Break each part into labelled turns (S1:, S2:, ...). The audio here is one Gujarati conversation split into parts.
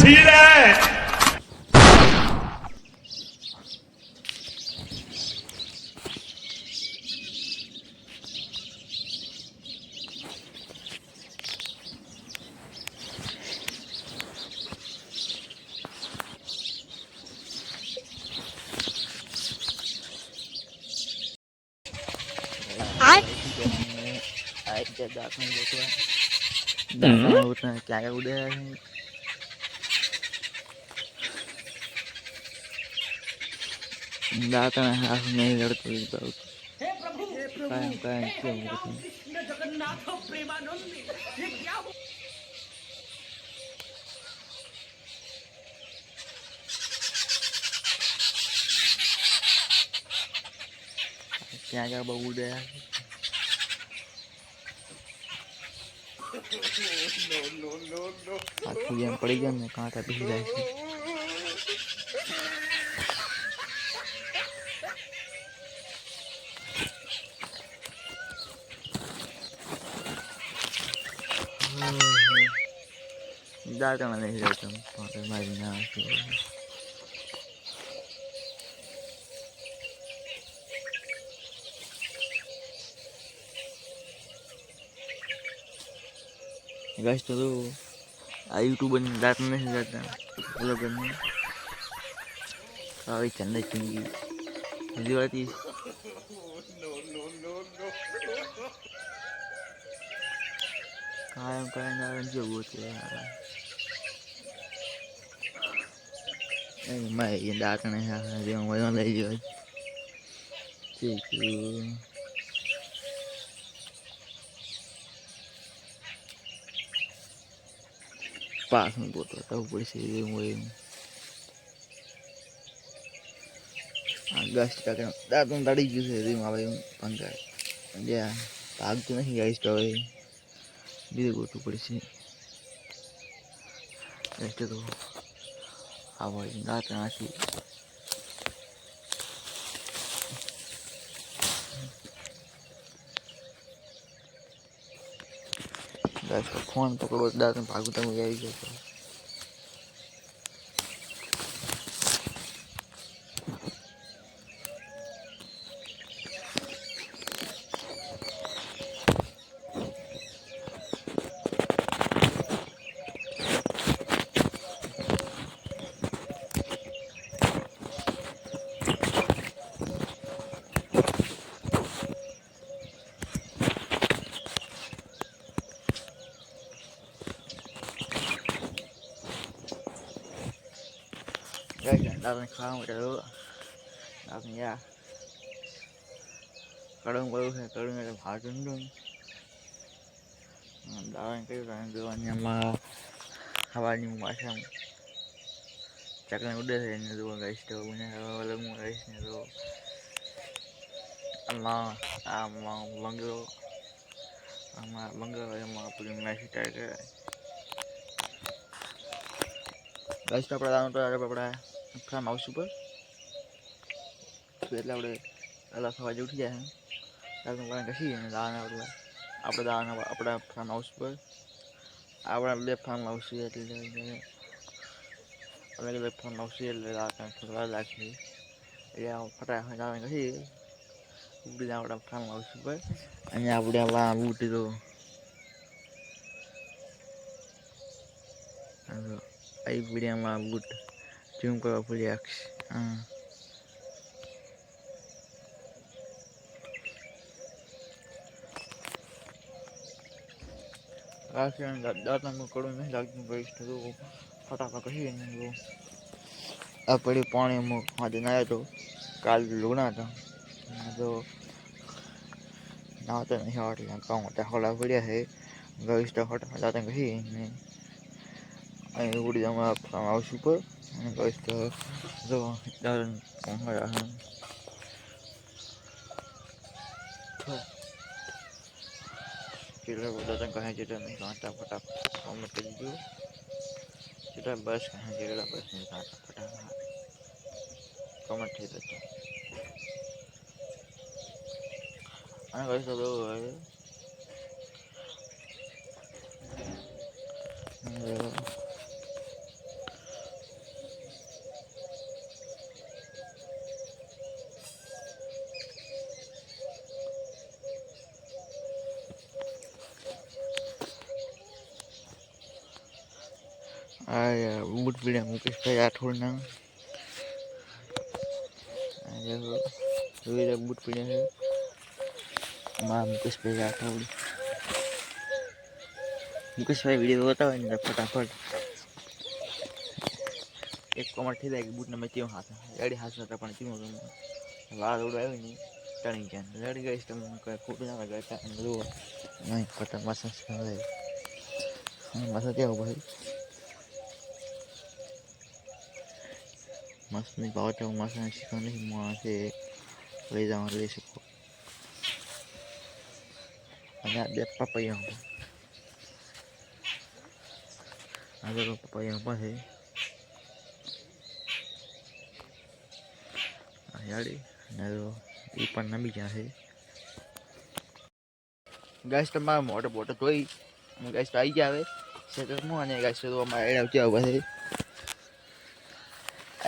S1: સીન है
S2: क्या उड़े दाता हाथ नहीं लड़ते बहुत कायम कायम क्यों क्या क्या बहुत उड़े हाथ गेम पड़ी गया मैं कहाँ था पिछली जाए दाता नहीं रहता हूँ मारी ना गाइस तो आ यूट्यूबर दात नहीं जाता ब्लॉगर में आई चंदा चिंगी दिवाती कायम कायम नारन जो होते हैं मैं ये दात नहीं है जो मैं ले जो ठीक पास में बोलता था ऊपर से वो गस्ट का दातों दाढ़ी क्यों से रीम आवे पंखा या भाग तो नहीं गाइस तो बीजे गोटू पड़ी से ऐसे तो आवाज दात आती गाइस का फोन पकड़ो दात भागो तो मुझे आई गया गाइस दात खाओ तो दात या कड़ंग बड़ो है कड़ंग है भाजन दो दात के रंग दो अन्यमा हवानी माशा चकने उड़े थे ने दो गाइस तो उन्हें वाला मु गाइस ने तो अल्लाह अल्लाह बंगलो अल्लाह बंगलो अल्लाह पूरी मैच टाइगर गाइस तो पड़ा फार्म हाउस पर तो એટલે આપણે અલા સવારે ઉઠી જાય ત્યારે મને કશી ને દાવાના આપણે દાવાના આપણા ફાર્મ હાઉસ પર આપણા બે ફાર્મ હાઉસ છે એટલે અલગ અલગ ફાર્મ હાઉસ છે એટલે રાતના થોડા લાગશે એટલે ફટાફટ દાવાના કશી ઉડી જાય આપણા ફાર્મ હાઉસ પર અને આપણે આવા ઉઠી તો आई वीडियो में बूट जूम करवा पड़ी अक्स दादा को कड़ू नहीं लगती गई तो फटाफट कही नहीं अब पड़ी पानी में हाथ नया तो काल लुगना था तो ना तो नहीं हट गाँव हला बढ़िया है गई तो फटाफट दादा कही नहीं અહીં ઉડી જવા આવશું પર અને કહીશ તો જો દાદા પહોંચાડ્યા કેટલા દાદા કહે છે તમે કાંટા ફટાફટ કોમેન્ટ કરી દીધું જેટલા બસ કહે જેટલા બસ નહીં કાંટા ફટાફટ કોમેન્ટ થઈ જતો અને કહીશ તો આ બૂટ પીડ્યા મુકેશભાઈ રાઠોડના બૂટ પીડ્યા છે મારા મુકેશભાઈ રાઠોડ. મુકેશભાઈ વિડીયો બતાવે ને ફટાફટ એક કોમેન્ટ થઈ જાય કે બૂટને મેં કેવું હાથ રેડી હાથ હતા પણ કેવું વાળ ઉડો આવ્યું ને ટણી ગયા રેડી ગઈશ તમે ખોટું ના લાગે બધું નહીં પતંગ માસા માસા કેવું ભાઈ મસ્ત નહીં પાવત માસા શીખવા નહીં માસે લઈ જવા લઈ શકો. અને આ બે પપૈયા આગળ પપૈયા પાસે યાડી ને એ પણ નમી ગયા છે ગેસ તો મારા મોટો બોટો જોઈ અને ગેસ તો આવી ગયા હવે સેટરમાં અને ગેસ તો અમારે એડા કેવા પાસે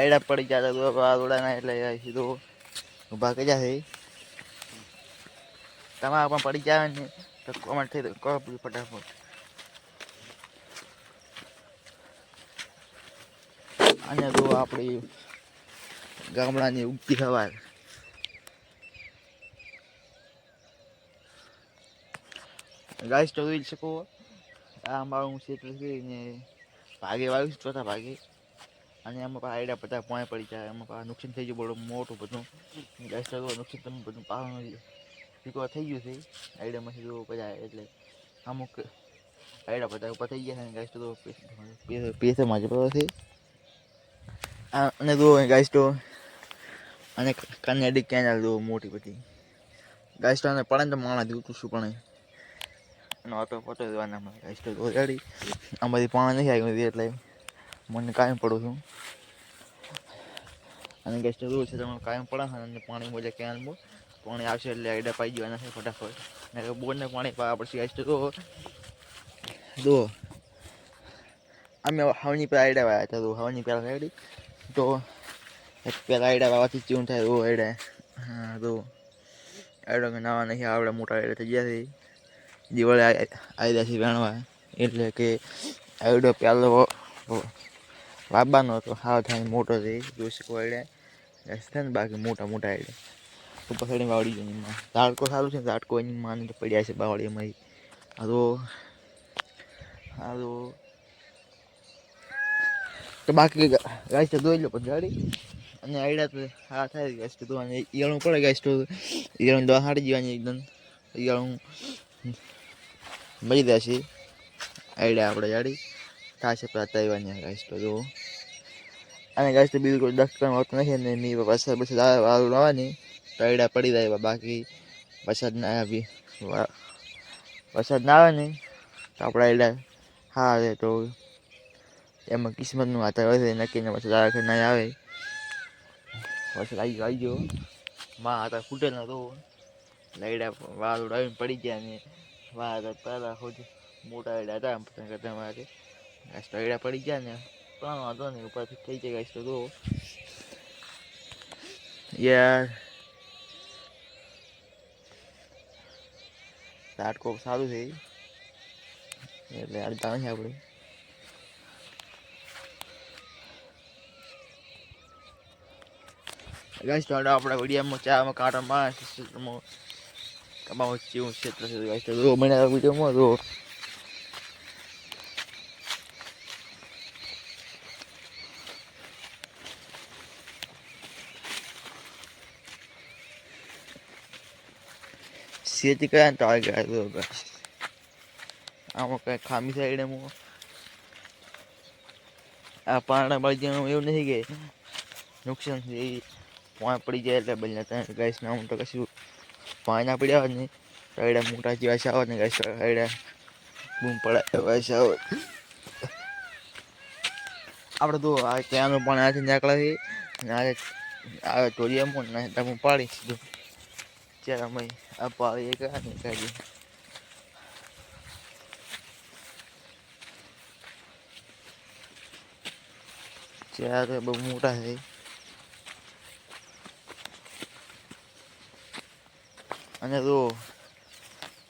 S2: એડા પડી ગયા તો દોડાના એટલે સીધો ઊભા કરી જશે. તમારા પણ પડી જાય ને તો કોમેન્ટ થઈ કહો ફટાફટ. અને તો આપણી ગામડાની ઉગતી સવાર ગાઈસ તો જોઈ શકો. આ મારું ક્ષેત્ર છે ને ભાગે વાવીશ ચોથા ભાગે અને એમાં આયડા બધા પોઈ પડી જાય એમાં નુકસાન થઈ ગયું બહુ મોટું બધું ગાઈસ તો નુકસાન તમે બધું પાવાનું પીકો થઈ ગયું છે આયડામાંથી જો બધા એટલે અમુક આયડા બધા ઉપર થઈ ગયા છે ગાઈસ તો પૈસામાં જ પડે છે. અને તો ગાઈસ તો અને કન્યાડી કેનાલ દો મોટી બધી ગાઈસ તો અને પડે તો માણા દીધું શું પણ એનો હતો ફોટો દેવાના ગાઈસ તો રેડી આમાંથી પાણા નહીં આવી એટલે મને કાયમ પડું છું. અને ગાઈસ તો રૂલ છે તમે કાયમ પડે અને પાણી મજા કેનાલમાં પાણી આવશે એટલે આયડા પાઈ જવાના છે ફટાફટ ને બોરને પાણી પાવા પડશે ગાઈસ તો દો અમે હવની પર આયડા વાયા હતા તો હવની પહેલાં રેડી તો પહેલાં આયડા વાવાથી ચૂન થાય તો આયડા હા તો આયડા નાવા નહીં આવડે મોટા આયડા થઈ ગયા છે દિવાળી આવી જશે વેણવા એટલે કે આયડો પહેલો વાબાનો હતો હાવ થાય મોટો થઈ જોઈ શકો આયડા થાય ને બાકી મોટા મોટા આયડા ઉપર સાઈડ વાવડી ગઈ એમાં ઝાડકો સારું છે ઝાડકો એની માને તો પડ્યા છે બાવળી એમાં આ તો બાકી ગાઈસ તો દોઈ લો પણ ગાડી અને આયડા તો હા થાય ગાઈસ તો અને ઈયળું પડે ગાઈસ તો ઈયળું દવા હાડી જવાની એકદમ ઈયળું મળી જશે આયડા આપણે જાડી થશે તાઈવાની ગાઈસ તો જો અને ગાઈસ તો બીજું કોઈ દસ કરવાનું હોતું નથી ને મી વરસાદ વાળું આવવાની તો આયડા પડી જાય બાકી વરસાદ ના આવે તો આપણે આયડા હા રે તો એમાં કિસ્મતનું વાતા હોય છે નક્કીને વરસાદ આવે કે નહીં આવે વરસાદ આવી ગયો માં હતા ફૂટેલ તો લાઈડા વાળ ઉડાવીને પડી ગયા ને વાળ પહેલાં ખુદ મોટા આયડા હતા પતંગ કરતા મારે ગાઈસ તો આયડા પડી ગયા ને પણ વાંધો નહીં ઉપરથી થઈ જાય ગાઈસ તો યાર ઝાડકો સારું છે એટલે અડતા નથી આપણે ગાઈસ તો આપણે વિડીયોમાં ચામાં કાંટા મારે ક્ષેત્રમાં કમાવું જેવું ક્ષેત્ર છે ગાઈસ તો મહિના વિડીયોમાં તો ખેતી કરે ને તો આવી ગયા આમાં કઈ ખામી થાય એમાં આ પાણા મળી જવાનું એવું નથી કે નુકસાન થઈ પાણી પડી જાય એટલે બને ત્યાં ગાઈસ ના આમ તો કશું પાણી ના પડ્યા હોય ને આયડા મોટા જેવા છે આવે ને ગાઈસ આયડા બૂમ પડાય વાયસા આવે આપણે તો આ ક્યાંનું પાણી આથી નીકળે છે ને આવે તોડી એમ ને તમે પાડી સીધું ચાલ અમે આ પાડી એક કાઢી ચાર બહુ મોટા છે અને તો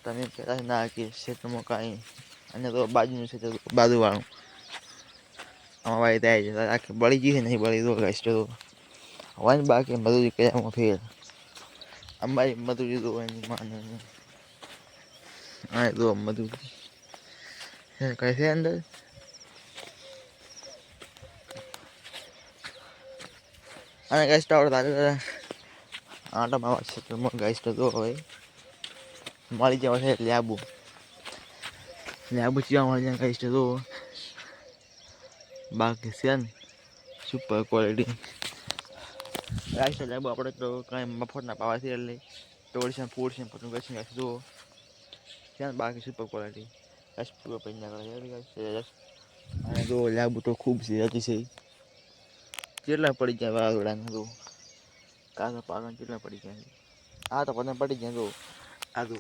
S2: તમે કહેતા ના કે ક્ષેત્રમાં કાંઈ અને તો બાજુનું ક્ષેત્ર બાજુવાળું આમાં ભાઈ થાય છે આખી બળી ગઈ છે નહીં બળી દો ગાઈસ તો હવા ને બાકી મજૂરી કર્યામાં ફેર અમારી મજૂરી તો એની માને હા તો મજૂરી કઈ છે અંદર અને ગાઈસ તો આપણે આટામાં ક્ષેત્રમાં ગાઈસ તો હવે મળી જવા છે લેબુ ચીવા મળી જાય ગાઈસ તો બાકી છે ને સુપર ક્વોલિટી ગાઈસ તો લેબુ આપણે તો કાંઈ મફતના પાવા છે એટલે તોડશે ફૂડશે પછી કશું ગાઈસ તો છે ને બાકી સુપર ક્વોલિટી ગાઈસ પૂરો પૈસા કરે ગાઈસ અને તો લેબુ તો ખૂબ છે અતિશય કેટલા પડી જાય વાળાને તો કાકા પાગન કેટલા પડી ગયા હા તો પછી પડી ગયા તો આ તો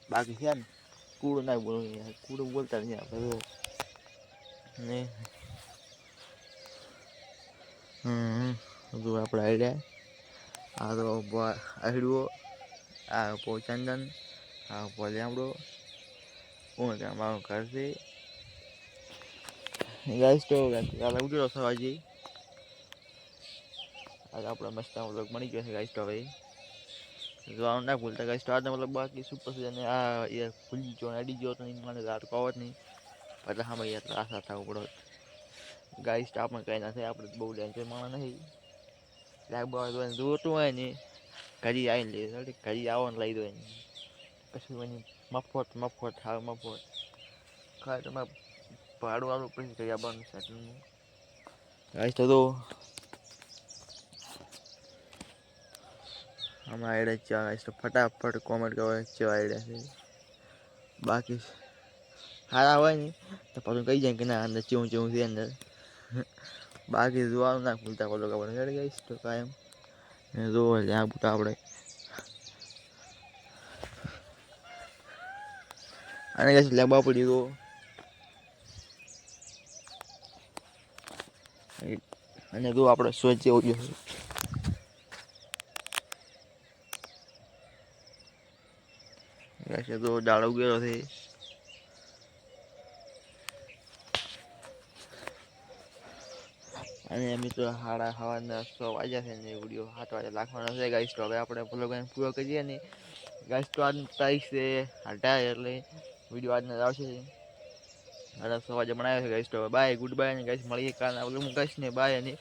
S2: બાકી છે ને કૂડું ના બોલો કૂડું બોલતા નહીં આપણે તો ને બધું આપણે આઈડિયા આ તો આહડવો આ ચંદન આ લીમડો કોણ ત્યાં મારું ઘર છે ગાઈસ તો કાલે ઉઠ્યો સવાજી आज आप मस्त व्लॉग बनी गयो है गाइस तो भाई જોવાનું ના ભૂલતા ગાઈસ તો આજનો વ્લોગ બાકી સુપર છે અને આ યાર ભૂલી જો અડી ગયો તો નહીં મને રાત પાવત નહીં એટલે હા ભાઈ યાર આશા થાવ પડો ગાઈસ તો આપણે કઈ ના થાય આપણે બહુ ડેન્જર માણસ નહીં લાગ બાવ જોતું હોય ને ઘરી આવીને લે ઘરી આવો ને લઈ દો એને પછી એની મફત હા મફત ખાય તમારે ભાડું વાળું પછી કરી આવવાનું સેટલનું ગાઈસ તો हमारा आइडिया क्या इस तो फटाफट कमेंट करो क्या आइडिया है बाकी हारा हुआ नहीं तो पता कही जाए कि ना अंदर चूँ चूँ से अंदर बाकी दुआ ना खुलता को लोग अपने गए इस तो कायम दो यहाँ बुटा पड़े आने कैसे लगवा पड़ी तो અને જો આપણે સ્વચ્છ જેવું જોઈએ ऐसे तो डाल गयो थे અને મિત્રો હાડા હવાના 100 વાગ્યા છે ને વિડિયો 7 વાગે નાખવાનો છે ગાઈસ તો હવે આપણે બ્લોગ પૂરો કરીએ ને ગાઈસ તો આજની તારીખ છે 18 એટલે વિડિયો આજનો આવશે 1:30 વાગે બનાવ્યો છે ગાઈસ તો બાય ગુડ બાય ને ગાઈસ મળીએ કાલના વ્લોગમાં ગાઈસ ને બાય અને